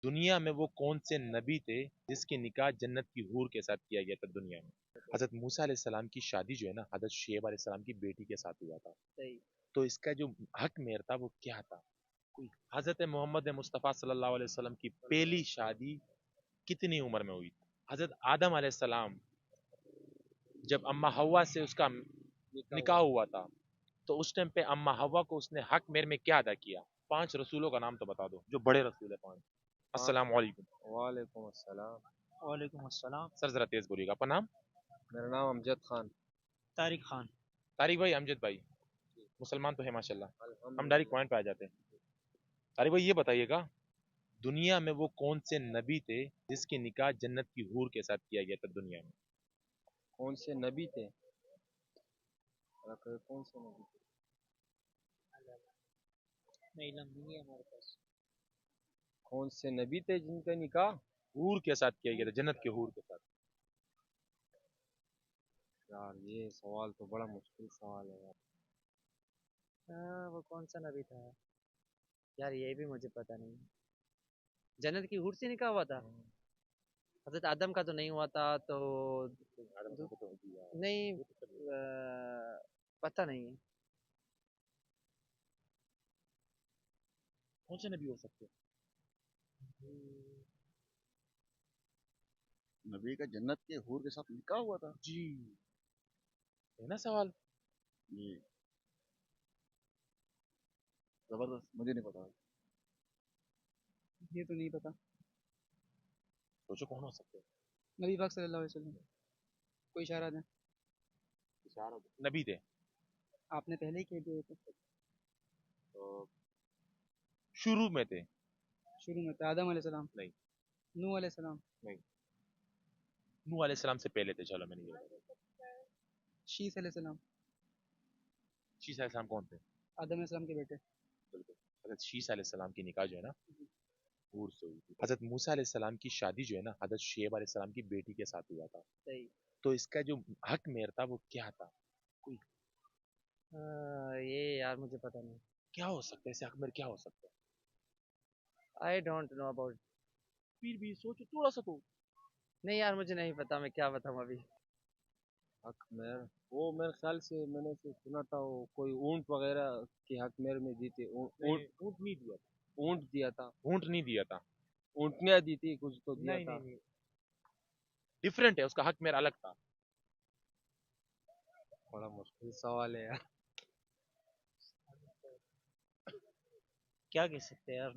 دنیا میں وہ کون سے نبی تھے جس کے نکاح جنت کی حور کے ساتھ کیا گیا تھا دنیا میں؟ حضرت موسیٰ علیہ السلام کی شادی جو ہے نا حضرت شعیب علیہ السلام کی بیٹی کے ساتھ ہوا تھا. تو اس کا جو حق مہر تھا وہ کیا تھا؟ حضرت محمد مصطفیٰ صلی اللہ علیہ وسلم کی پہلی شادی کتنی عمر میں ہوئی؟ حضرت آدم علیہ السلام جب اما حوا سے اس کا نکاح ہوا تھا تو اس ٹائم پہ اما حوا کو اس نے حق مہر میں کیا ادا کیا؟ 5 رسولوں کا نام تو بتا دو جو بڑے رسول ہیں 5. السلام علیکم. وعلیکم السلام. وعلیکم السلام. سر ذرا تیز بولیے گا. اپنا نام؟ میرا نام امجد خان. طارق خان. طارق بھائی، امجد بھائی مسلمان تو ہے ماشاء اللہ. ہم الحمدللہ. ڈائریکٹ پوائنٹ پہ آ جاتے ہیں. طارق بھائی یہ بتائیے گا دنیا میں وہ کون سے نبی تھے جس کے نکاح جنت کی حور کے ساتھ کیا گیا تھا دنیا میں؟ کون سے نبی تھے؟ کون سے نبی تھے؟ نہیں، علم نہیں ہے ہمارے پاس. کون سے نبی تھے جن کا نکاح حور کے ساتھ کیا گیا تھا، جنت کے حور کے ساتھ؟ یار یہ سوال تو بڑا مشکل سوال ہے یار. وہ کون سا نبی تھا یار، یہ بھی مجھے پتہ نہیں. جنت کی حور سے نکاح ہوا تھا؟ حضرت آدم کا تو نہیں ہوا تھا تو نہیں، پتہ نہیں ہے. کون سے نبی ہو سکتے ہیں؟ نبی کا جنت کے حور کے ساتھ نکاح ہوا تھا. جی ہے نا سوال. جی زبردست، مجھے نہیں پتا. یہ تو نہیں پتا. سوچو کون ہو سکتے ہیں. نبی پاک صلی اللہ علیہ وسلم. کوئی اشارہ دیں. نبی تھے آپ نے پہلے ہی کہہ دیے تھے. تو شروع میں تھے. شروع میں تھے. آدم علیہ السلام. نہیں. نوح علیہ السلام. نوح علیہ السلام سے پہلے تھے. چلو میں نہیں بتا. شیس علیہ السلام. شیس علیہ السلام کون تھے؟ آدم علیہ السلام کے بیٹے. بالکل. حضرت شیس علیہ السلام کی نکاح جو ہے نا حور سے ہوئی تھی. حضرت موسیٰ علیہ السلام کی شادی جو ہے نا حضرت شعیب علیہ السلام کی بیٹی کے ساتھ ہوا تھا. تو اس کا جو حق مہر تھا وہ کیا تھا؟ یہ یار مجھے پتہ نہیں. کیا ہو سکتا ہے اسے حق مہر کیا ہو سکتا ہے؟ I don't know about. پھر بھی سوچو تھوڑا سا تو. نہیں یار مجھے نہیں پتا، میں کیا بتاؤں ابھی. حق مہر وہ میرے خیال سے میں نے سنا تھا وہ کوئی اونٹ وغیرہ کے حق مہر میں دی تھی. اونٹ نہیں دیا تھا. اونٹ دیا تھا. اونٹ نہیں دیا تھا. اونٹنیاں دی تھی کچھ تو دیا تھا. نہیں ڈفرینٹ ہے، اس کا حق مہر الگ تھا. بڑا مشکل سوال ہے یار. کیا کہہ سکتے ہیں یار.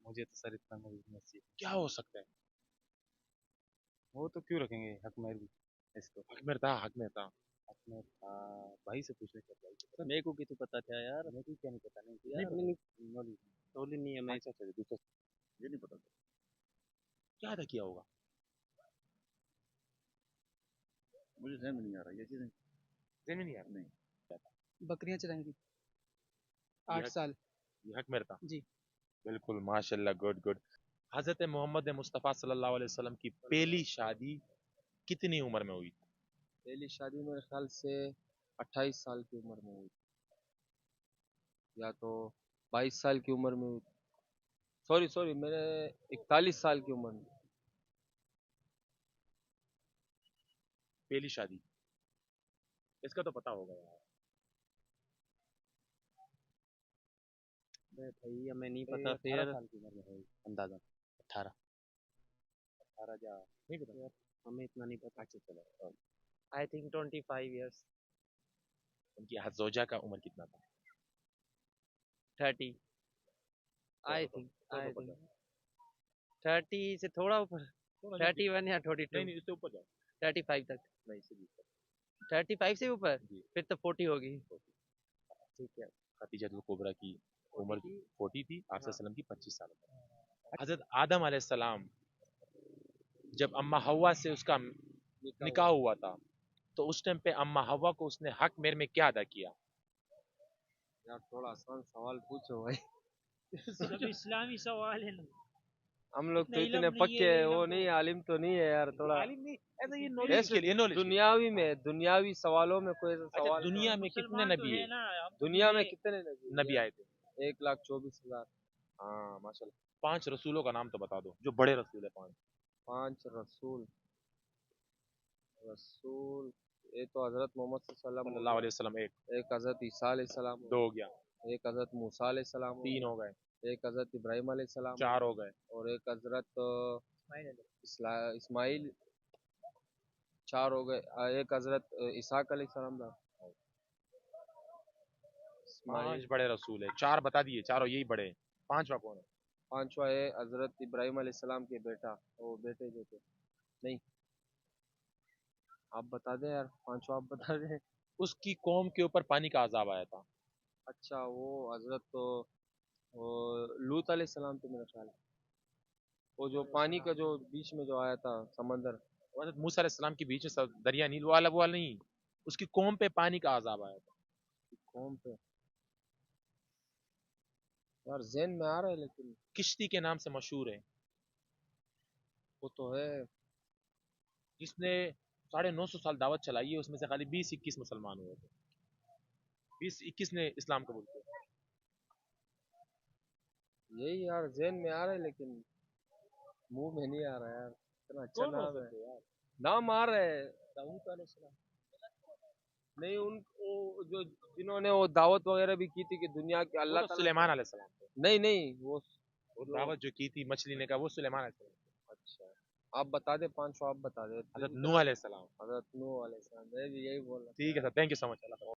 مجھے تو سر اتنا نصیب. کیا ہو سکتا ہے؟ وہ تو کیوں رکھیں گے حق مہر بھی اس کو. حق مہر تھا. حق مہر تھا. حق مہر تھا. بھائی سے پوچھنا چاہتا. میرے کو بھی تو پتا تھا یار. میرے کو کیا نہیں پتا. نالج نہیں ہے. میں یہ نہیں پتا. کیا ادا کیا ہوگا؟ مجھے ذہن میں نہیں آ رہا یہ چیزیں. ذہن میں نہیں آ رہا. نہیں. بکریاں چلائیں گی یہ 8 حق- سال. یہ حق مہر تھا. جی. بالکل ماشاء اللہ. Good good. حضرت محمد مصطفیٰ صلی اللہ علیہ وسلم کی پہلی شادی کتنی عمر میں ہوئی تھی؟ پہلی شادی میرے خیال سے 28 سال کی عمر میں ہوئی یا تو 22 سال کی عمر میں ہوئی. سوری میرے 41 سال کی عمر میں. پہلی شادی اس کا تو پتا ہوگا یار. بھائی ہمیں نہیں پتا. 18 پھر سال کی عمر میں ہوئی اندازہ. 18 یا نہیں پتا. ہمیں اتنا نہیں پتا. اچھا چلو. I think 25 years. ان کی زوجہ کا عمر کتنا تھا؟ 30. آئی تھنک 30 سے تھوڑا اوپر. 31 یا 32. نہیں اس سے اوپر جاؤ. 35 تک. نہیں اس سے بھی اوپر. 35 سے اوپر. جی. پھر تو 40 ہوگی. ٹھیک ہے. خدیجہ الکبریٰ کی عمر 40 تھی. آپ صلی اللہ علیہ وسلم کی 25 سال عمر. حضرت آدم علیہ السلام جب اما حوا سے اس کا نکاح ہوا تھا تو اس ٹائم پہ اما حوا کو اس نے حق مہر میں کیا ادا کیا؟ یار تھوڑا آسان سوال پوچھو بھائی. سب اسلامی سوال ہے نا. ہم لوگ تو اتنے پکے ہیں وہ نہیں. عالم تو نہیں ہے یار. تھوڑا دنیاوی سوالوں میں کوئی سوال. دنیا میں کتنے نبی ہیں؟ دنیا میں کتنے نبی آئے تھے؟ 1,24,000. ہاں ماشاءاللہ 5 رسولوں کا نام تو بتا دو جو بڑے رسول ہیں 5 5 رسول رسول یہ تو حضرت محمد صلی صلی اللہ اللہ علیہ علیہ وسلم ایک وسلم ایک حضرت عیسیٰ علیہ السلام 2 ہو گیا ایک حضرت موسیٰ علیہ السلام 3 ہو گئے ایک حضرت ابراہیم علیہ السلام 4 ہو گئے اور ایک حضرت اسماعیل 4 ہو گئے ایک حضرت اسحاق علیہ السلام تھا 5 بڑے رسول ہیں 4 بتا دیے چاروں یہی بڑے ہیں 5واں کون ہے 5واں ہے حضرت ابراہیم علیہ السلام کے بیٹا وہ بیٹے جو تھے نہیں آپ بتا دیں یار 5واں آپ بتا دیں اس کی قوم کے اوپر پانی کا عذاب آیا تھا اچھا وہ حضرت تو لوط علیہ السلام تو میرا خیال ہے وہ جو پانی کا جو بیچ میں جو آیا تھا سمندر حضرت موسیٰ علیہ السلام کے بیچ میں دریا نیل وہ نہیں اس کی قوم پہ پانی کا عذاب آیا تھا قوم پہ یار ذہن میں آ رہا ہے لیکن کشتی کے نام سے مشہور ہے وہ تو ہے جس نے 950 سال دعوت چلائی ہے اس میں سے خالی 20-21 مسلمان ہوئے تھے 20-21 نے اسلام قبول کیا یہی یار ذہن میں آ رہا ہے لیکن منہ میں نہیں آ رہا یار اتنا اچھا کون ہو نام ہے سکتے یار نام آ رہا ہے داؤد علیہ السلام نہیں ان وہ جو جنہوں نے وہ دعوت وغیرہ بھی کی تھی کہ دنیا کے وہ اللہ تو تعالیٰ سلیمان علیہ السلام تھے نہیں وہ وہ دعوت جو کی تھی مچھلی نے کہا وہ سلیمان علیہ السلام تھے۔ اچھا آپ بتا دیں 500 آپ بتا دیں حضرت نوح علیہ السلام حضرت نوح علیہ السلام میں بھی یہی بول رہا ٹھیک ہے sir thank you so much Allah